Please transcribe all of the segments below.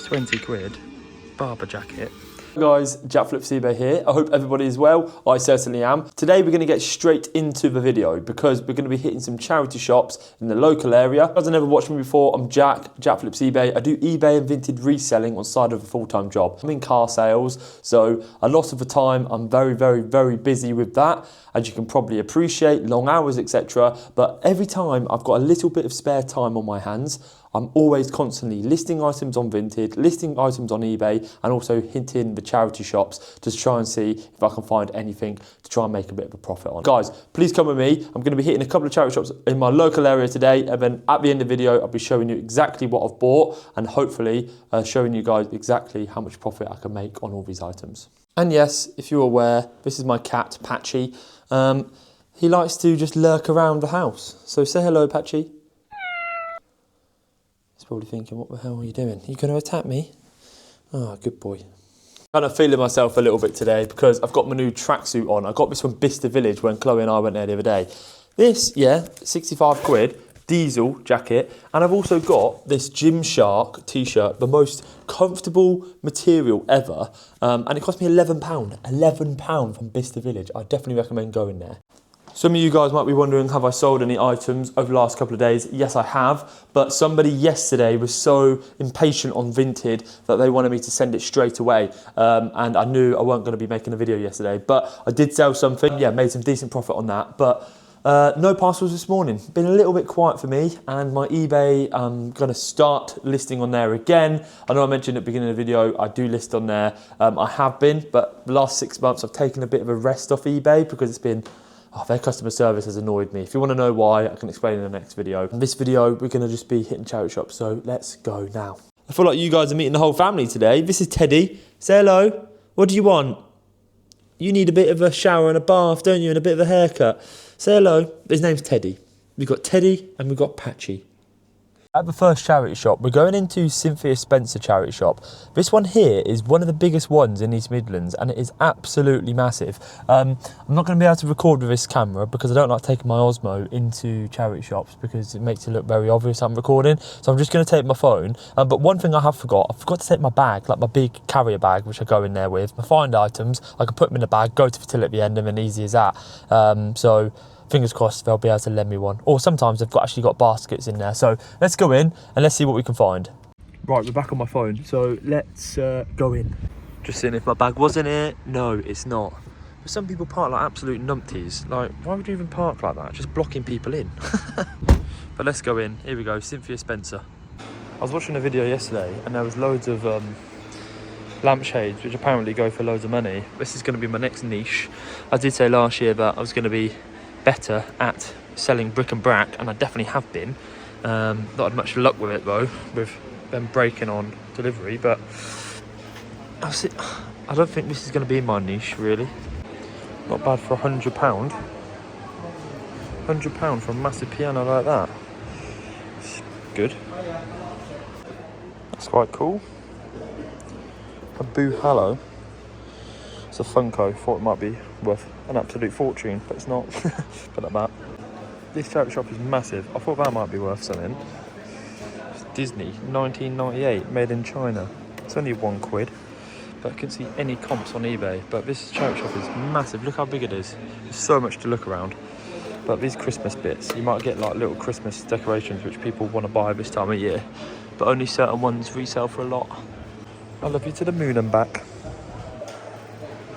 20 quid. Barber jacket. Guys, Jack Flips eBay here. I hope everybody is well. I certainly am. Today we're going to get straight into the video because we're going to be hitting some charity shops in the local area. If you guys have never watched me before, I'm Jack Flips eBay. I do eBay and Vinted reselling on the side of a full-time job. I'm in car sales, so a lot of the time I'm very busy with that. As you can probably appreciate, long hours, etc. But every time I've got a little bit of spare time on my hands, I'm always constantly listing items on Vinted, listing items on eBay, and also hitting the charity shops to try and see if I can find anything to try and make a bit of a profit on. Guys, please come with me. I'm going to be hitting a couple of charity shops in my local area today, and then at the end of the video, I'll be showing you exactly what I've bought and hopefully showing you guys exactly how much profit I can make on all these items. And yes, if you're aware, this is my cat, Patchy. He likes to just lurk around the house. So say hello, Patchy. Probably thinking, what the hell are you doing? Are you going to attack me? Oh, good boy. Kind of feeling myself a little bit today because I've got my new tracksuit on. I got this from Bicester Village when Chloe and I went there the other day. This, yeah, 65 quid, diesel jacket. And I've also got this Gymshark t-shirt, the most comfortable material ever. And it cost me £11. £11 from Bicester Village. I definitely recommend going there. Some of you guys might be wondering, have I sold any items over the last couple of days? Yes, I have, but somebody yesterday was so impatient on Vinted that they wanted me to send it straight away. And I knew I weren't going to be making a video yesterday, but I did sell something. Yeah, made some decent profit on that, but no parcels this morning. Been a little bit quiet for me, and my eBay, I'm going to start listing on there again. I know I mentioned at the beginning of the video, I do list on there. I have been, but the last 6 months I've taken a bit of a rest off eBay because it's been, their customer service has annoyed me. If you want to know why, I can explain in the next video. In this video, we're going to just be hitting charity shops, so let's go now. I feel like you guys are meeting the whole family today. This is Teddy. Say hello. What do you want? You need a bit of a shower and a bath, don't you, and a bit of a haircut. Say hello. His name's Teddy. We've got Teddy and we've got Patchy. At the first charity shop, we're going into Cynthia Spencer charity shop. This one here is one of the biggest ones in East Midlands and it is absolutely massive. I'm not going to be able to record with this camera because I don't like taking my Osmo into charity shops because it makes it look very obvious I'm recording. So I'm just going to take my phone. But one thing I forgot to take my bag, like my big carrier bag, which I go in there with. My find items, I can put them in the bag, go to the till at the end, and then easy as that. So fingers crossed they'll be able to lend me one. Or sometimes they've actually got baskets in there. So let's go in and let's see what we can find. Right, we're back on my phone. So let's go in. Just seeing if my bag was in it. No, it's not. But some people park like absolute numpties. Like, why would you even park like that? Just blocking people in. But let's go in. Here we go, Cynthia Spencer. I was watching a video yesterday and there was loads of lampshades which apparently go for loads of money. This is going to be my next niche. I did say last year that I was going to be better at selling brick and brack, and I definitely have been. Not had much luck with it though, with them breaking on delivery, but I don't think this is going to be my niche really. Not bad for £100. £100 for a massive piano like that. It's good. That's quite cool. A Boo Hallow. It's a Funko. Thought it might be worth an absolute fortune, but it's not. Put like that. This charity shop is massive. I thought that might be worth something. It's Disney, 1998, made in China. It's only £1, but I couldn't see any comps on eBay. But this charity shop is massive. Look how big it is. There's so much to look around. But these Christmas bits, you might get like little Christmas decorations which people want to buy this time of year, but only certain ones resell for a lot. I love you to the moon and back.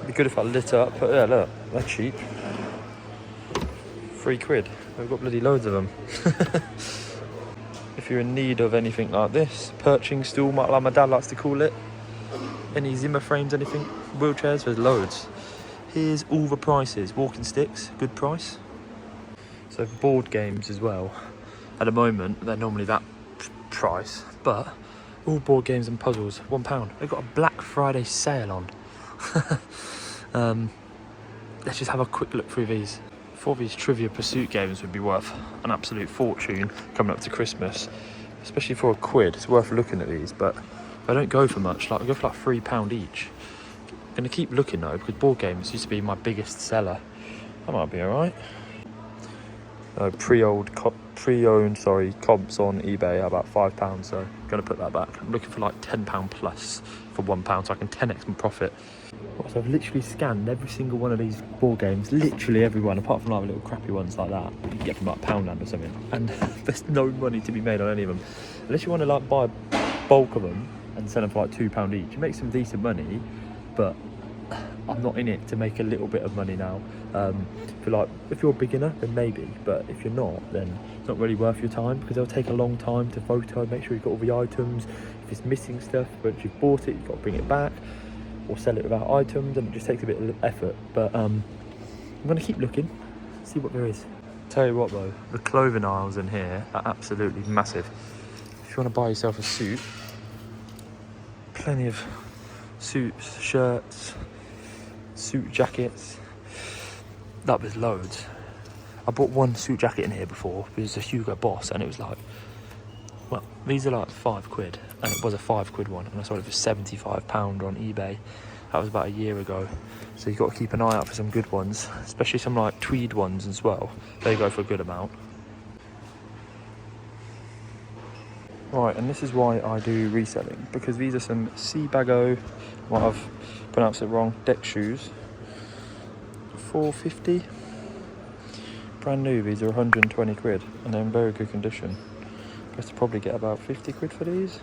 Be good if I lit up, but yeah, look, they're cheap. £3. We've got bloody loads of them. If you're in need of anything like this, perching stool, like my dad likes to call it, any Zimmer frames, anything, wheelchairs, there's loads. Here's all the prices. Walking sticks, good price. So board games as well. At the moment, they're normally that price, but all board games and puzzles, £1. They've got a Black Friday sale on. Let's just have a quick look through these. Thought these Trivia Pursuit games would be worth an absolute fortune coming up to Christmas, especially for £1. It's worth looking at these, but I don't go for much. Like I go for like £3 each. I'm gonna keep looking though because board games used to be my biggest seller. That might be all right. pre-owned comps on eBay are about £5, so I'm gonna put that back. I'm looking for like £10 plus for £1, so I can 10x my profit. So I've literally scanned every single one of these board games, literally every one, apart from like little crappy ones like that you can get from like Poundland or something, and there's no money to be made on any of them unless you want to like buy a bulk of them and sell them for like £2 each. You make some decent money, but I'm not in it to make a little bit of money now. If you're a beginner, then maybe, but if you're not, then it's not really worth your time, because it'll take a long time to photo, make sure you've got all the items. If it's missing stuff, but if you've bought it, you've got to bring it back or sell it without items, and it just takes a bit of effort. But I'm gonna keep looking, see what there is. Tell you what though, the clothing aisles in here are absolutely massive. If you want to buy yourself a suit, plenty of suits, shirts, suit jackets. That was loads. I bought one suit jacket in here before. It was a Hugo Boss, and it was like, well, these are like £5, and it was a £5 one, and I sold it for £75 on eBay. That was about a year ago. So you've got to keep an eye out for some good ones, especially some like tweed ones as well. They go for a good amount. Right, and this is why I do reselling, because these are some Seabago, might have pronounced it wrong, deck shoes. £4.50. Brand new, these are £120, and they're in very good condition. I guess to probably get about £50 for these,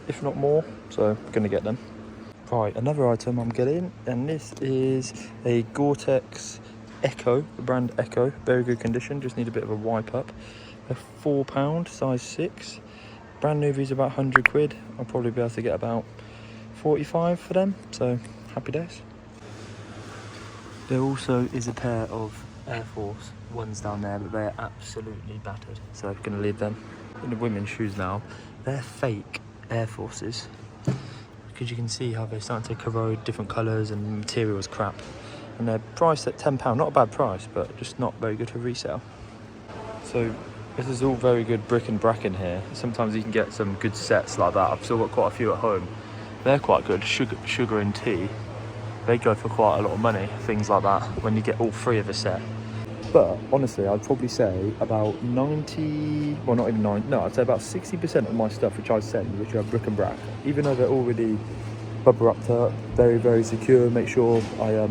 if not more, so I'm gonna get them. Right, another item I'm getting, and this is a Gore-Tex Echo, the brand Echo, very good condition, just need a bit of a wipe up. They're £4, size 6. Brand new, these are about £100. I'll probably be able to get about 45 for them, so happy days. There also is a pair of Air Force ones down there, but they're absolutely battered, so I'm going to leave them. In the women's shoes now, they're fake Air Forces, because you can see how they're starting to corrode, different colours, and the material is crap. And they're priced at £10, not a bad price, but just not very good for resale. So this is all very good brick and brack in here. Sometimes you can get some good sets like that. I've still got quite a few at home. They're quite good, sugar and tea. They go for quite a lot of money, things like that, when you get all three of a set. But honestly, I'd probably say about 90, well not even 90, no, I'd say about 60% of my stuff which I send, which are brick and brack, even though they're already bubble wrapped up, very, very secure, make sure I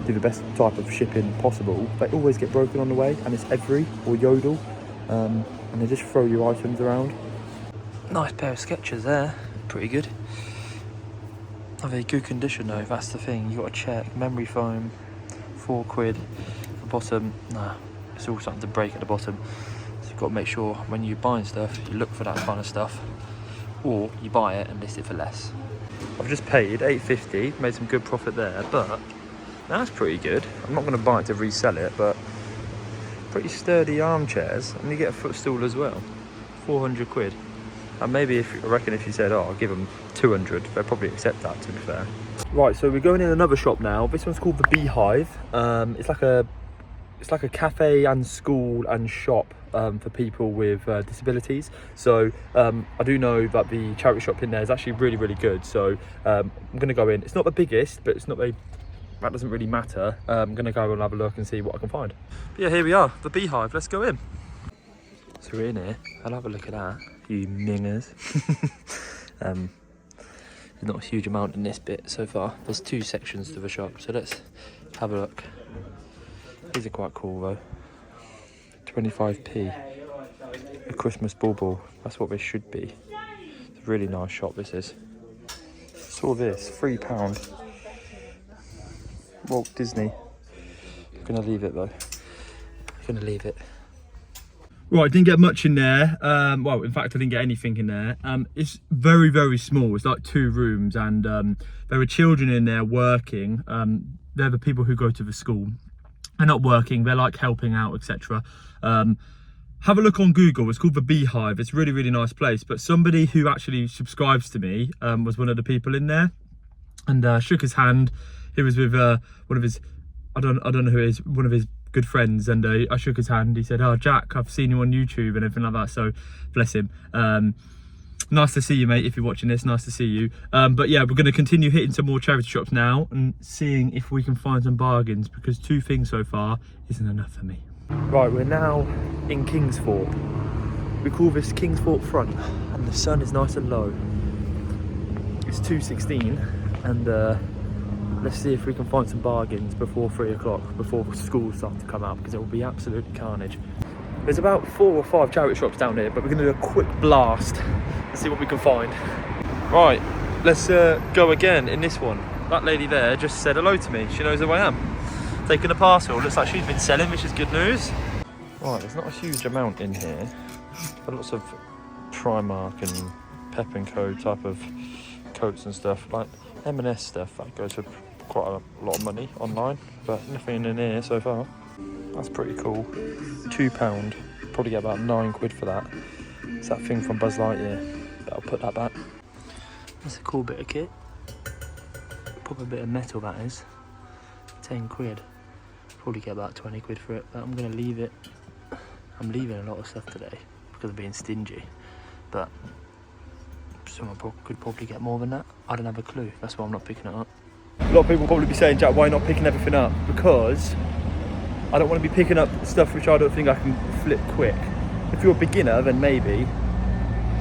do the best type of shipping possible, they always get broken on the way, and it's Every or Yodel, and they just throw your items around. Nice pair of Skechers there, pretty good. Are they good condition though? That's the thing, you got to check. Memory foam, £4. The bottom, nah, it's all starting to break at the bottom. So you've got to make sure when you're buying stuff, you look for that kind of stuff, or you buy it and list it for less. I've just paid £8.50, made some good profit there, but that's pretty good. I'm not going to buy it to resell it, but pretty sturdy armchairs, and you get a footstool as well, £400. And maybe I reckon if you said, oh, I'll give them 200, they'll probably accept that, to be fair. Right, so we're going in another shop now. This one's called the Beehive. It's like a cafe and school and shop for people with disabilities. So I do know that the charity shop in there is actually really, really good. So I'm going to go in. It's not the biggest, but it's not very, that doesn't really matter. I'm going to go and have a look and see what I can find. But yeah, here we are, the Beehive. Let's go in. So we're in here. I'll have a look at that, you mingers. There's not a huge amount in this bit so far. There's 2 sections to the shop, so let's have a look. These are quite cool though. 25p. A Christmas bauble. That's what they should be. It's a really nice shop, this is. Saw this, £3. Walt Disney. I'm gonna leave it though. I'm gonna leave it. Right, didn't get much in there. Well, in fact, I didn't get anything in there. It's very, very small. It's like 2 rooms, and there are children in there working. They're the people who go to the school. They're not working, they're like helping out, etc. Have a look on Google. It's called the Beehive. It's a really, really nice place. But somebody who actually subscribes to me was one of the people in there, and shook his hand. He was with one of his, I don't know who it is, one of his good friends, and I shook his hand. He said, oh Jack, I've seen you on YouTube and everything like that, so bless him. Nice to see you, mate. If you're watching this, nice to see you. But yeah, we're going to continue hitting some more charity shops now and seeing if we can find some bargains, because 2 things so far isn't enough for me. Right, we're now in Kingsport. We call this Kingsport Front, and the sun is nice and low. It's 2:16, and let's see if we can find some bargains before 3 o'clock, before school starts to come out, because it will be absolutely carnage. There's about 4 or 5 charity shops down here, but we're going to do a quick blast and see what we can find. Right, let's go again in this one. That lady there just said hello to me. She knows who I am. Taking a parcel. Looks like she's been selling, which is good news. Right, there's not a huge amount in here, but lots of Primark and Pep & Co type of coats and stuff, like M&S stuff. That goes for quite a lot of money online, but nothing in here so far. That's pretty cool. £2. Probably get about £9 for that. It's that thing from Buzz Lightyear, but I'll put that back. That's a cool bit of kit. Proper bit of metal, that is. £10. Probably get about £20 for it, but I'm gonna leave it. I'm leaving a lot of stuff today because of being stingy, but someone could probably get more than that. I don't have a clue. That's why I'm not picking it up. A lot of people will probably be saying, Jack, why not picking everything up? Because I don't want to be picking up stuff which I don't think I can flip quick. If you're a beginner, then maybe.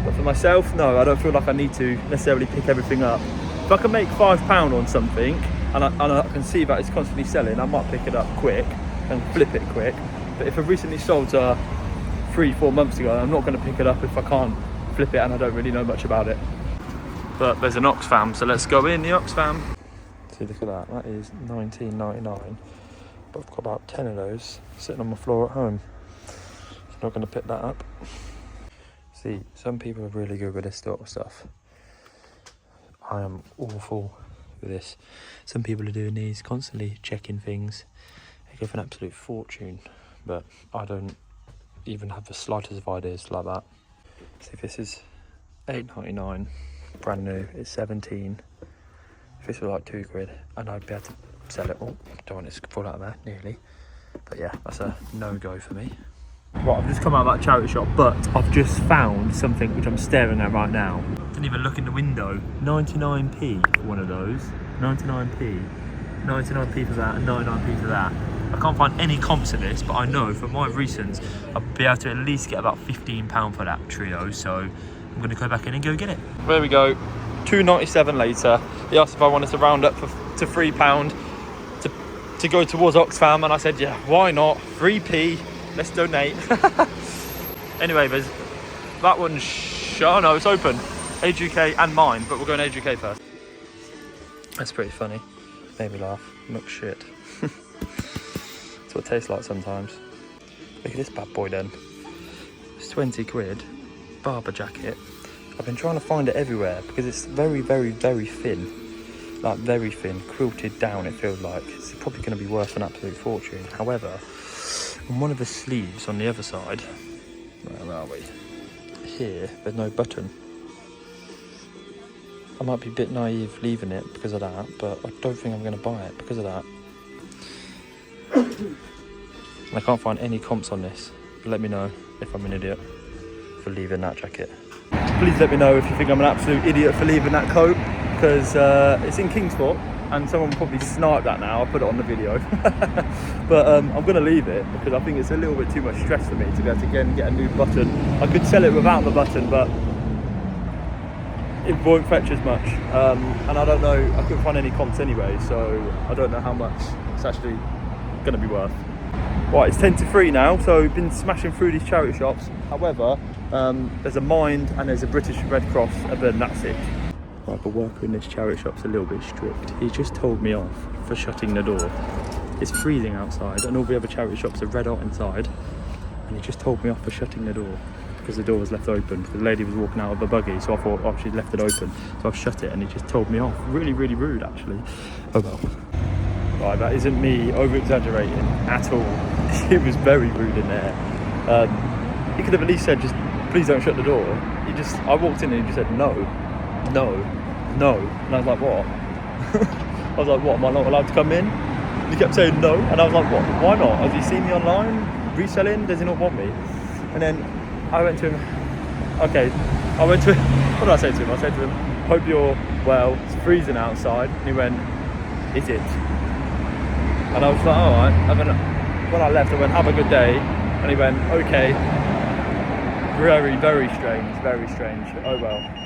But for myself, no, I don't feel like I need to necessarily pick everything up. If I can make £5 on something, and I can see that it's constantly selling, I might pick it up quick and flip it quick. But if I recently sold 3-4 months ago, I'm not going to pick it up if I can't flip it and I don't really know much about it. But there's an Oxfam, so let's go in the Oxfam. See, look at that. That is £19.99. But I've got about 10 of those sitting on my floor at home. I'm not going to pick that up. See, some people are really good with this sort of stuff. I am awful with this. Some people are doing these, constantly checking things. They give an absolute fortune, but I don't even have the slightest of ideas like that. See, if this is £8.99, brand new, it's 17. If this was like £2, and I'd be able to sell it all. Don't want it to fall out of there, nearly. But yeah, that's a no-go for me. Right, I've just come out of that charity shop, but I've just found something which I'm staring at right now. Didn't even look in the window. 99p for one of those. 99p. 99p for that, and 99p for that. I can't find any comps of this, but I know from my recents I'll be able to at least get about £15 for that trio, so I'm going to go back in and go get it. There we go. £2.97 later. He asked if I wanted to round up to £3 to go towards Oxfam, and I said, yeah, why not? 3p, let's donate. Anyway, there's that one's oh no, it's open. Age UK and mine, but we're going Age UK first. That's pretty funny. Made me laugh. Look shit. That's what it tastes like sometimes. Look at this bad boy then. It's £20. Barber jacket. I've been trying to find it everywhere because it's very, very, very thin. Like very thin, quilted down it feels like. It's probably going to be worth an absolute fortune. However, on one of the sleeves on the other side, where are we? Here, there's no button. I might be a bit naive leaving it because of that, but I don't think I'm going to buy it because of that. And I can't find any comps on this. Let me know if I'm an idiot for leaving that jacket. Please let me know if you think I'm an absolute idiot for leaving that coat, because it's in Kingsport and someone will probably snipe that now. I'll put it on the video. But I'm going to leave it because I think it's a little bit too much stress for me to be able to again get a new button. I could sell it without the button, but it won't fetch as much. And I don't know, I couldn't find any comps anyway, so I don't know how much it's actually going to be worth. Right, it's 10 to 3 now, so we've been smashing through these charity shops. However, there's a Mind and there's a British Red Cross, and then that's it. Right, the worker in this charity shop's a little bit strict. He's just told me off for shutting the door. It's freezing outside and all the other charity shops are red hot inside, and he just told me off for shutting the door because the door was left open. The lady was walking out of a buggy, so I thought, oh, she'd left it open. So I've shut it and he just told me off. Really, really rude actually. Oh well. Right, that isn't me over-exaggerating at all. It was very rude in there. He could have at least said, just please don't shut the door. I walked in and he just said, no. And I was like, what? I was like, what, am I not allowed to come in? And he kept saying no, and I was like, what, why not? Has he seen me online, reselling, does he not want me? And then I went to him, what did I say to him? I said to him, hope you're well, it's freezing outside. And he went, is it? And I was like, alright. when I left, I went, have a good day. And he went, okay. Very, very strange, very strange. Oh well.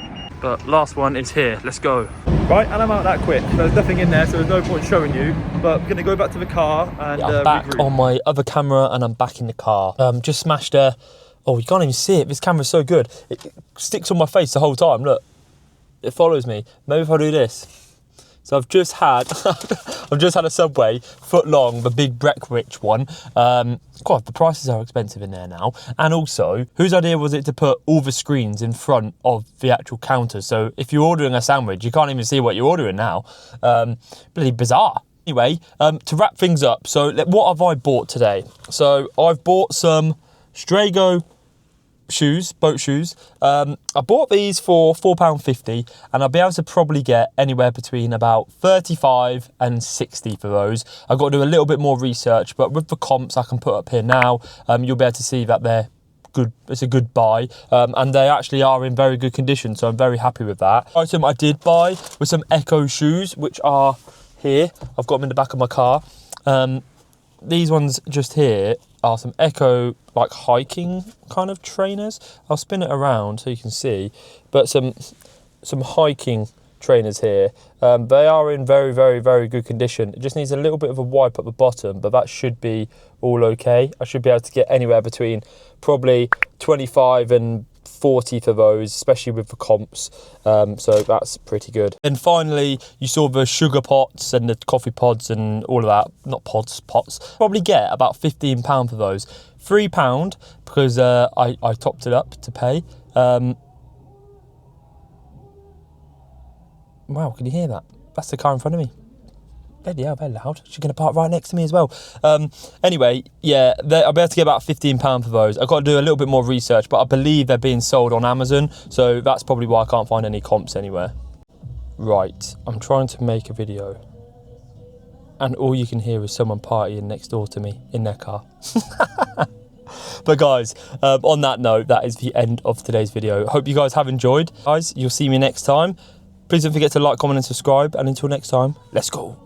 But last one is here, let's go. Right, and I'm out that quick. There's nothing in there, so there's no point showing you. But we're gonna go back to the car and I'm back regroup. on my other camera and I'm back in the car. Just smashed a, oh, you can't even see it. This camera's so good. It sticks on my face the whole time, look. It follows me. Maybe if I do this. So I've just had, a Subway, foot long, the big Breckwich one. God, the prices are expensive in there now. And also, whose idea was it to put all the screens in front of the actual counter? So if you're ordering a sandwich, you can't even see what you're ordering now. Bloody bizarre. Anyway, to wrap things up, so what have I bought today? So I've bought some Strago shoes, boat shoes. I bought these for £4.50 and I'll be able to probably get anywhere between about 35 and 60 for those. I've got to do a little bit more research, but with the comps I can put up here now, you'll be able to see that they're good. It's a good buy, and they actually are in very good condition, so I'm very happy with that. The item I did buy was some Echo shoes, which are here. I've got them in the back of my car. These ones just here are some Echo like hiking kind of trainers. I'll spin it around so you can see, but some hiking trainers here. They are in very, very, very good condition. It just needs a little bit of a wipe at the bottom, but that should be all okay. I should be able to get anywhere between probably 25 and 40 for those, especially with the comps, so that's pretty good. And finally, you saw the sugar pots and the coffee pods and all of that, not pots, pots. Probably get about £15 for those. £3 because I topped it up to pay. Wow, can you hear that? That's the car in front of me. Bloody hell, very loud. She's going to park right next to me as well. Anyway, yeah, I'll be able to get about £15 for those. I've got to do a little bit more research, but I believe they're being sold on Amazon, so that's probably why I can't find any comps anywhere. Right, I'm trying to make a video, and all you can hear is someone partying next door to me in their car. But guys, on that note, that is the end of today's video. Hope you guys have enjoyed. Guys, you'll see me next time. Please don't forget to like, comment and subscribe, and until next time, let's go.